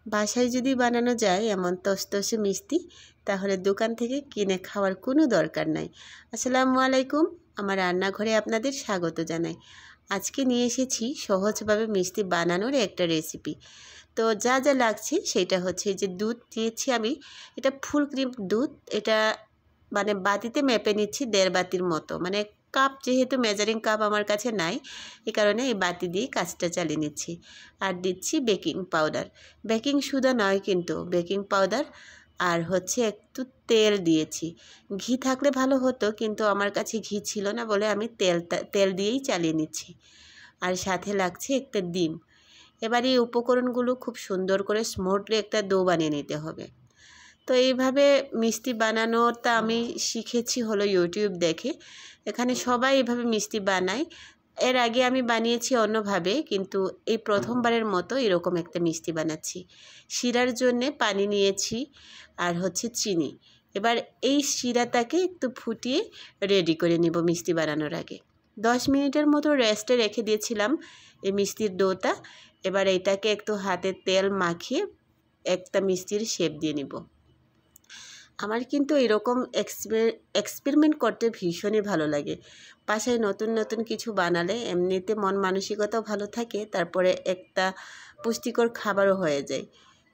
বাসায় যদি বানানো যায় এমন তসতসে মিষ্টি, তাহলে দোকান থেকে কিনে খাওয়ার কোনো দরকার নাই। আসসালামু আলাইকুম, আমার রান্নাঘরে আপনাদের স্বাগত জানাই। আজকে নিয়ে এসেছি সহজভাবে মিষ্টি বানানোর একটা রেসিপি। তো যা যা লাগছে সেটা হচ্ছে যে দুধ দিয়েছি আমি, এটা ফুল ক্রিম দুধ। এটা মানে বাটিতে মেপে নিচ্ছি 1.5 বাটির মতো, মানে কাপ, যেহেতু মেজারিং কাপ আমার কাছে নাই, এই কারণে এই বাটি দিয়ে কাজটা চালিয়ে নিচ্ছি। আর দিচ্ছি বেকিং পাউডার, বেকিং সোডা নয় কিন্তু বেকিং পাউডার। আর হচ্ছে একটু তেল দিয়েছি। ঘি থাকলে ভালো হতো, কিন্তু আমার কাছে ঘি ছিল না বলে আমি তেল দিয়েই চালিয়ে নিচ্ছি। আর সাথে লাগছে একটা ডিম। এবার এই উপকরণগুলো খুব সুন্দর করে স্মুথলি একটা ডো বানিয়ে নিতে হবে। তো এইভাবে মিষ্টি বানানোটা আমি শিখেছি হলো ইউটিউব দেখে। এখানে সবাই এইভাবে মিষ্টি বানায়। এর আগে আমি বানিয়েছি অন্যভাবে, কিন্তু এই প্রথমবারের মতো এরকম একটা মিষ্টি বানাচ্ছি। শিরার জন্যে পানি নিয়েছি আর হচ্ছে চিনি। এবার এই শিরাটাকে একটু ফুটিয়ে রেডি করে নিব মিষ্টি বানানোর আগে। 10 মিনিটের মতো রেস্টে রেখে দিয়েছিলাম এই মিষ্টির ডোটা। এবার এটাকে একটু হাতে তেল মাখিয়ে একটা মিষ্টির শেপ দিয়ে নিব। আমার কিন্তু এরকম এক্সপেরিমেন্ট করতে ভীষণই ভালো লাগে। বাসায় নতুন নতুন কিছু বানালে এমনিতে মন মানসিকতাও ভালো থাকে, তারপরে একটা পুষ্টিকর খাবারও হয়ে যায়।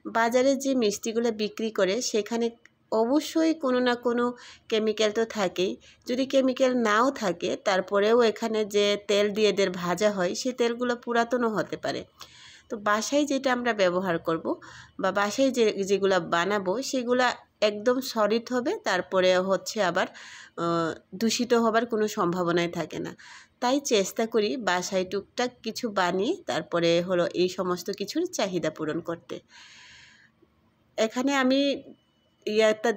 বাজারে যে মিষ্টিগুলো বিক্রি করে সেখানে অবশ্যই কোনো না কোনো কেমিক্যাল তো থাকেই। যদি কেমিক্যাল নাও থাকে, তারপরেও এখানে যে তেল দিয়ে এদের ভাজা হয় সেই তেলগুলো পুরাতনও হতে পারে। তো বাসায় যেটা আমরা ব্যবহার করব বা বাসায় যেগুলো বানাবো সেগুলা একদম সলিড হবে, তারপরে হচ্ছে আবার দূষিত হবার কোনো সম্ভাবনাই থাকে না। তাই চেষ্টা করি বাসায় টুকটাক কিছু বানিয়ে তারপরে হলো এই সমস্ত কিছুর চাহিদা পূরণ করতে। এখানে আমি একটা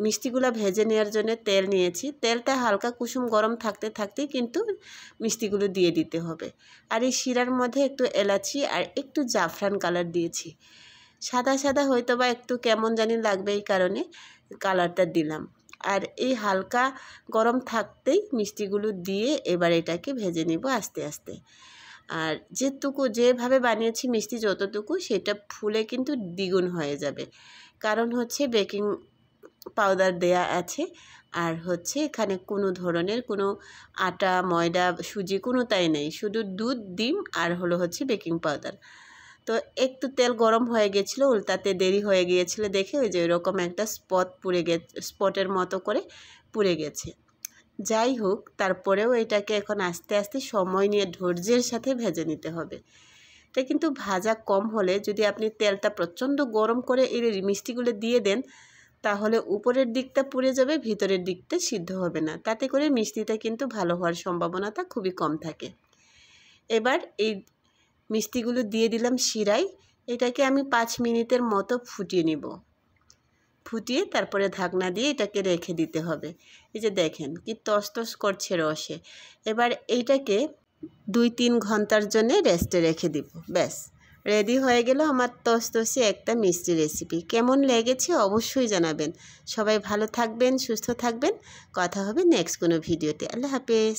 মিষ্টিগুলা ভেজে নেওয়ার জন্য তেল নিয়েছি। তেলটা হালকা কুসুম গরম থাকতে থাকতেই কিন্তু মিষ্টিগুলো দিয়ে দিতে হবে। আর এই শিরার মধ্যে একটু এলাচি আর একটু জাফরান কালার দিয়েছি। সাদা সাদা হয়তো বা একটু কেমন জানি লাগবে, এই কারণে কালারটা দিলাম। আর এই হালকা গরম থাকতেই মিষ্টিগুলো দিয়ে এবার এটাকে ভেজে নিব আস্তে আস্তে। আর যেভাবে বানিয়েছি মিষ্টি যতটুকু, সেটা ফুলে কিন্তু দ্বিগুণ হয়ে যাবে। কারণ হচ্ছে বেকিং পাউডার দেয়া আছে, আর হচ্ছে এখানে কোনো ধরনের কোনো আটা, ময়দা, সুজি কোনোটাই নেই, শুধু দুধ, ডিম আর হচ্ছে বেকিং পাউডার। তো একটু তেল গরম হয়ে গেছিলো, উল্টাতে দেরি হয়ে গিয়েছিল দেখে ওই যে ওইরকম একটা স্পটের মতো করে পুড়ে গেছে। যাই হোক, তারপরেও এটাকে এখন আস্তে আস্তে সময় নিয়ে ধৈর্যের সাথে ভেজে নিতে হবে। এটা কিন্তু ভাজা কম হলে, যদি আপনি তেলটা প্রচণ্ড গরম করে এই মিষ্টিগুলো দিয়ে দেন, তাহলে উপরের দিকটা পুড়ে যাবে, ভিতরের দিকটা সিদ্ধ হবে না। তাতে করে মিষ্টিটা কিন্তু ভালো হওয়ার সম্ভাবনাটা খুবই কম থাকে। এবার এই মিষ্টিগুলো দিয়ে দিলাম শিরায়। এটাকে আমি 5 মিনিটের মতো ফুটিয়ে নিব। ফুটিয়ে তারপরে ঢাকনা দিয়ে এটাকে রেখে দিতে হবে। এই যে দেখেন কি তসতস করছে রসে। এবার এইটাকে 2-3 ঘন্টার জন্য রেস্টে রেখে দিব। ব্যাস, রেডি হয়ে গেল আমার তসতসে একটা মিষ্টি রেসিপি। কেমন লেগেছে অবশ্যই জানাবেন। সবাই ভালো থাকবেন, সুস্থ থাকবেন। কথা হবে নেক্সট কোনো ভিডিওতে। আল্লাহ হাফেজ।